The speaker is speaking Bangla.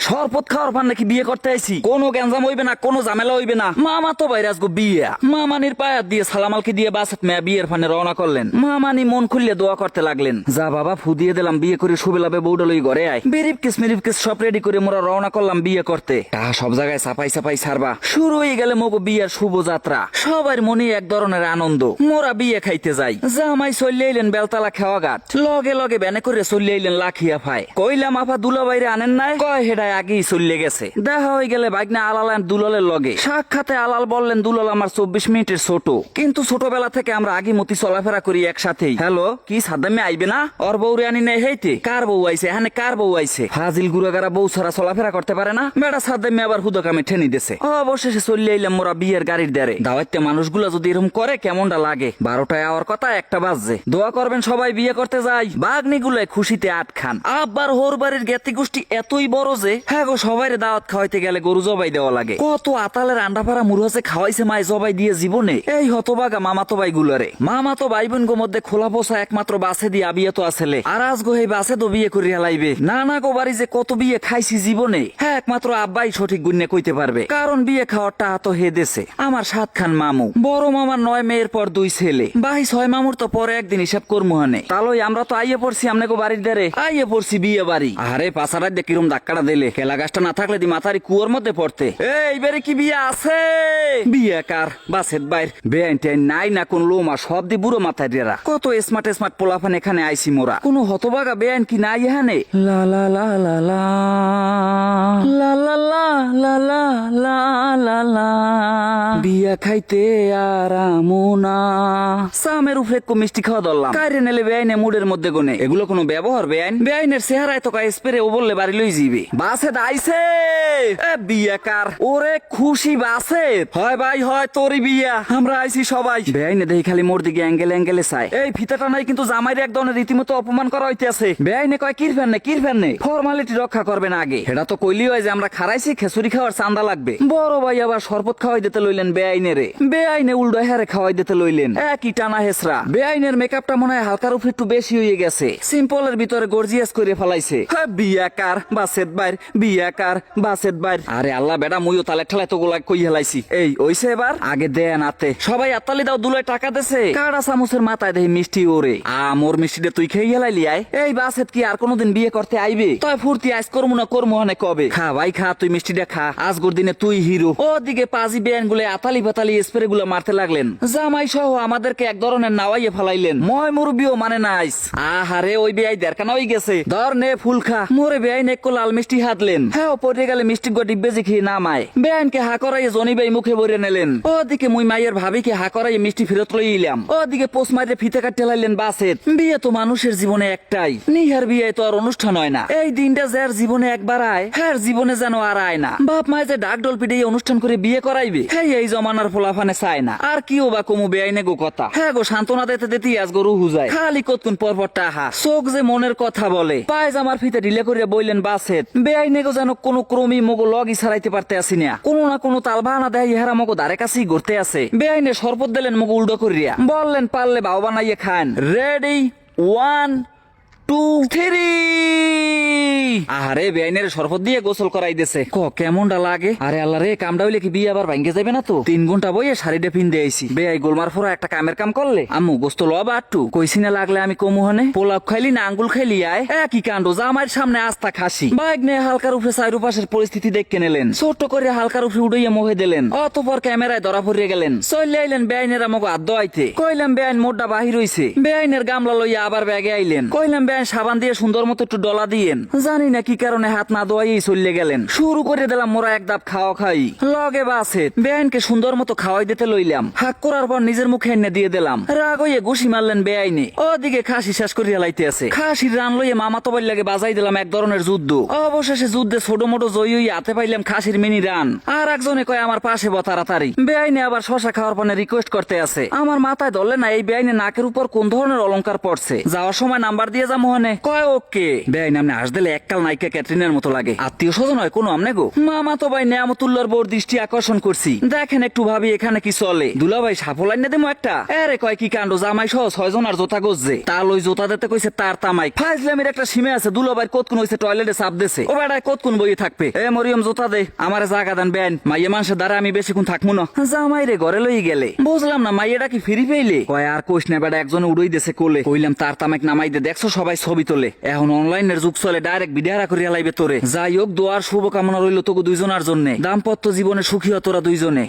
শরবত খাওয়ার পান নাকি বিয়ে করতে আইছি? কোনো গ্যাঞ্জাম হইবে না, কোনো ঝামেলা হইবে না। মামা তো বাইরে আজগো বিয়া। মামানির পায়াত দিয়ে সালামালকে দিয়ে বাসাত মেয়া বিয়ের ফানে রওনা করলেন। মামানি মন খুললে দোয়া করতে লাগলেন। যা বাবা, ফু দিয়ে দিলাম, বিয়ে করে শুভে লাভে বউডা লই ঘরে আয়। বেরিফকেস সব রেডি করে মোরা রওনা করলাম বিয়ে করতে। সব জায়গায় সাপাই ছাড়বা। শুরু হয়ে গেলে মগো বিয়ার শুভ যাত্রা। সবার মনে এক ধরনের আনন্দ। মোরা বিয়ে খাইতে যাই। জামাই চলে এলেন বেলতলা খেওয়া ঘাট। লগে লগে ব্যানে করে চলে এলেন লাখিয়া ফায়। কইলাম আপা দুলা বাইরে আনেন নাই? কয় হেডায় আগেই চলে গেছে। দেখা হয়ে গেলে বাইকনা আলাল দুলালের লগে। সাক্ষাতে আলাল বললেন দুলাল আমার 24 মিনিটের ছোট, কিন্তু ছোটবেলা থেকে আমরা আগে মতি চলাফেরা করি একসাথেই। হ্যালো, কি সাদ্দামে আইবে না? ওর বউ রে আনি নাই হেইতে? কার বউ আইছে? এখানে কার বউ আইছে? ফাজিল গুড়াগারা বউ ছাড়া চলাফেরা করতে পারে না। বেটা সাদ্দামে আবার হুদকামে ঠেনি দিছে। অবশেষে চলে এলাম মোরা বিয়ের গাড়ির দ্বারে। দাওয়াতে মানুষগুলা যদি এরকম করে কেমনটা লাগে। 12টায় আওয়ার কথা 1টা বাজছে। দোয়া করবেন সবাই বিয়ে করতে যাই। বাগনি গুলাই খুশিতে আটখান। আব্বার হোর বাড়ির জ্ঞাতি গোষ্ঠী এতই বড় যে হ্যাঁ গো, সবাইরে দাওয়াত খাওয়াইতে গেলে গরু জবাই দেওয়া লাগে। কত আতালের আন্ডাপাড়া মুরহাসে খাওয়াইছে মায় জবাই দিয়ে জীবনে। এই হতবাগা মামাতো ভাই গুলারে। মামাতো ভাই বোন গো মধ্যে খোলা পোষা একমাত্র বাসে দিয়ে আবিয়া তো আসলে। আর আজ গো এই বাসে তো বিয়ে করিয়া লাইবে। না না গো, বাড়ি যে কত বিয়ে খাইছি জীবনে, হ্যাঁ একমাত্র আব্বাই সঠিক গুণে কইতে পারবে। কারণ বিয়ে খাওয়ারটা তো হে দেশে। আমার 7 খান মামু, বড় মামার 9 মেয়ের পর 2 ছেলে, ভাই 6 মামুর তো পরে একদিন হিসাব করমুহানে। তালই আমরা তো আইয়ে পড়ছি আমনে গো বাড়ির দ্বারে। আইয়ে পড়ছি বিয়ে বাড়ি। আরে পাশারাত দিয়ে কিরম ধাক্কাটা দিলে। খেলা গাছটা না থাকলে দি মাথারি কুয়োর মধ্যে পড়তে। এইবারে কি বিয়ে আছে? বিয়ে কার? বাসের বাইর বেআইন টাইন নাই না কোন লোমা, সব দি বুড়ো মাথায় ডেরা। কত স্মার্ট পোলাফান এখানে আইছি মোরা। কোনো হতবাগা বেআইন কি নাই এখানে? লা লা লা লা লা লা লা লা লা লা লা লা লা। বিয়া খাইতে আরামুনা। সামের উপরে একটু মিষ্টি খাওয়া ধরলাম। কাইরে নেলে বেআইনে মুডের মধ্যে গনে। এগুলো কোনো ব্যবহার বেআইন? বেআইনের চেহারায় তো কায় স্প্রে ও বললে বাড়ি লই যাবে। বাসে দাইছে বিয়া কার? ওরে খুশি বাসে হয় ভাই, হয় তোরই বিয়া। আমরা আইছি সবাই। বেআইনে দেখি খালি মোর দিকে অ্যাঙ্গেলে চাই। এই ফিতাটা নাই কিন্তু জামাইরে এক ধরনের রীতিমতো অপমান করা হইতেছে। বেআইনে কয় কিরফেন নে ফরমালিটি রক্ষা করবেন আগে। এটা তো কইলি হয় যে আমরা খারাইছি, খেসুরি খাওয়ার চান্দা লাগবে। বড় ভাই আবার শরবত খাওয়াই দিতে লইলেন বেআইনে রে। বেআইনে উল্টো হেরে খাওয়াই দিতে লইলেন। একই টানা হেসরা। বেআইনের মেকআপটা মনে হয় হালকার উপর একটু বেশি হয়ে গেছে। সিম্পলের ভিতরে গর্জিয়াস করে ফেলাইছে। বিয়া কার? বাসেত বাইর। বিয়া কার? বাসেত বাইর। আরে আল্লাহ বেটা, মুইও তালে ঠেলায় তো গোলা কই হেলাইছি। এই ওইছে এবার আগে দেন আতে সবাই আত্তালি দাও। দুলাই টাকা দেছে। কাড়া চামচের মাথায় দেখি মিষ্টি ওরে। মোর মিষ্টিটা তুই খেয়ে হেলাইলি আয়। এই বাসেত কি আর কোনোদিন বিয়ে করতে আইবে? তয় ফুর্তি আইস করমু না করমু হনে কবে? খা ভাই খা, তুই মিষ্টিটা খা। আজগর দিনে তুই হিরো। ওদিকে পাজি বেয়ান গুলো আতালি পাতালি স্প্রে গুলো মারতে লাগলেন। জামাই সহ আমাদেরকে এক ধরনের নাওয়াইয়ে ফেলাইলেন। ময় মুরবিও মানে নাইস। আহারে ওই বেয়াই দেরকানা হয়ে গেছে। ধর নে ফুল খা। মোরে বেয়াই নেকো লাল মিষ্টি হাতলেন। হ্যাঁ পড়ে গেলে মিষ্টি গো ডিব্বে যে খেয়ে নামায়। বেয়ানকে হা করাইয়ে জনি ভাই মুখে ভরে নিলেন। ওদিকে মুই মাইয়ের ভাবিকে হা করাইয়ে মিষ্টি ফেরত লই ইলাম। ওদিকে পোষ মাইরে ফিতে কাটতে লাইলেন বাসের। বিয়ে তো মানুষের জীবনে একটাই। নিহার বিয়ে তো আর অনুষ্ঠান হয় না। এই দিনটা যার জীবনে একবার আয়, হ্যাঁ জীবনে যেন আর আয় না। বাপ মায় যে ডাক ডল পিটে অনুষ্ঠান করে বিয়ে করাইবে, হ্যাঁ এই জমানার ফোলাফানে চায় না। আর কিও বা কমু বেআইনে গো কথা। হ্যাঁ গো, সান্ত্বনা দিতে আজ গরু হুজায়। খালি কতক্ষণ পরপর টাহা চোখ যে মনের কথা বলে। পায়জামার ফিতে ঢিলে করিয়া বইলেন বাসের। বেআইনে গো যেন কোনো ক্রমই মগো লগই ছাড়াইতে পারতে আসি না। কোনো না কোনো তাল বাহানা দেয় ইহারা মগো দ্বারে কাছেই ঘুরতে আছে। বেআইনে শরবত দিলেন মগো উল্টো করিয়া। বললেন পারলে বাও বানাইয়ে খান। রেডি 1 2 3। আরে বেআইনের শরবত দিয়ে গোসল করাই দেছে। কেমনটা লাগে? আরে আল্লাহ রে, কামটা হইলে কি বিয়ে আবার ভাঙ্গে যাবে না তো? 3 ঘন্টা বইয়ে শাড়িটা পিনতে আইছি। বেআই গোলমার ফোরা একটা কামের কাম করলে আম্মু গোস্ত লবা আটটু কইছি না লাগলে আমি কমু হনে। পোলাপ খাইলি না আঙ্গুল খাইলি আয় একই কাণ্ড। জামাইয়ের সামনে আস্তা খাসি। বাইক নিয়ে হালকার উপরে চাইরু পাশের পরিস্থিতি দেখে নিলেন। ছোট্ট করে হালকার উপরে উড়াইয়া মোহে দিলেন। অতপর ক্যামেরায় ধরা পড়িয়ে গেলেন। চলে আইলেন বেআইনের আমাকে আদ্য আইতে। কইলাম বেআইন মোড্ডা বাহির হইছে। বেআইনের গামলা লইয়া আবার ব্যাগে আইলেন। কইলাম বেআইন সাবান দিয়ে সুন্দর মতো একটু ডলা দিয়েন। জানি না কি কারণে হাত না দোয়াই চলে গেলেন। শুরু করে দিলাম মোরা এক দাপ খাওয়া খাই। লগে বাসে বেআইনকে সুন্দর মতো খাওয়াই দিতে লইলাম। হাক করার পর নিজের মুখে এনে দিয়ে দিলাম। রাগ হইয়ে ঘুষি মারলেন বেআইনে। ওদিকে খাসি শেষ করিয়া লাইতে আছে। খাসির রান লইয়ে মামাতো বাড়ি লাগে বাজাই দিলাম এক ধরনের যুদ্ধ। অবশেষে যুদ্ধে ছোট মোটো জয়ী হইয়া হাতে পাইলাম খাসির মিনি রান। আর একজনে কয় আমার পাশে তাড়াতাড়ি। বেআইনে আবার শশা খাওয়ার পরে রিকোয়েস্ট করতে আছে। আমার মাথায় ধরলে না এই বেআইনে নাকের উপর কোন ধরনের অলংকার পড়ছে। যাওয়ার সময় নাম্বার দিয়ে যাম মনে কয় ওকে বেআই নামনে হাস দিলে এককাল নায়িকা ক্যাটরিনার মতো লাগে। আত্মীয় স্বজন হয় কোনো আমনে গো। মামা তো ভাই নেয়ামতুল্লাহর বোর দৃষ্টি আকর্ষণ করছি, দেখেন একটু ভাবি এখানে কি চলে। দুলা ভাই সাফল আইনে দেবো একটা। আরে কয় কি কাণ্ড, জামাই সহ 6 জন আর জোতা গজছে, তার ওই জোতা দিতে কইছে তার তামাই। ফাজলামের একটা সীমা আছে। দুলা ভাই কতক্ষণ হইছে টয়লেটে চাপ দিছে, ও বেড়ায় কতক্ষণ বইয়ে থাকবে। এ মরিয়ম জোতা দে, আমারে জাগা দেন বেন, মাইয়ে মানুষের দ্বারা আমি বেশিক্ষণ থাকবো না। জামাই রে ঘরে লই গেলে বুঝলাম না মাইয়েটা কি ফিরি পেইলে। কয় আর কোশ না বেড়া, একজন উড়ই দেশে কোলে। কইলাম তার তামাক নামাই দে, দেখছো সবাই ছবি তোলে। এখন অনলাইনের যুগ চলে, ডাইরেক্ট বিডারা করিয়া লাইবে তোরে। যাই হোক, দোয়ার শুভকামনা রইল তোকে দুইজনের জন্য, দাম্পত্য জীবনে সুখী হ তোরা দুইজনে।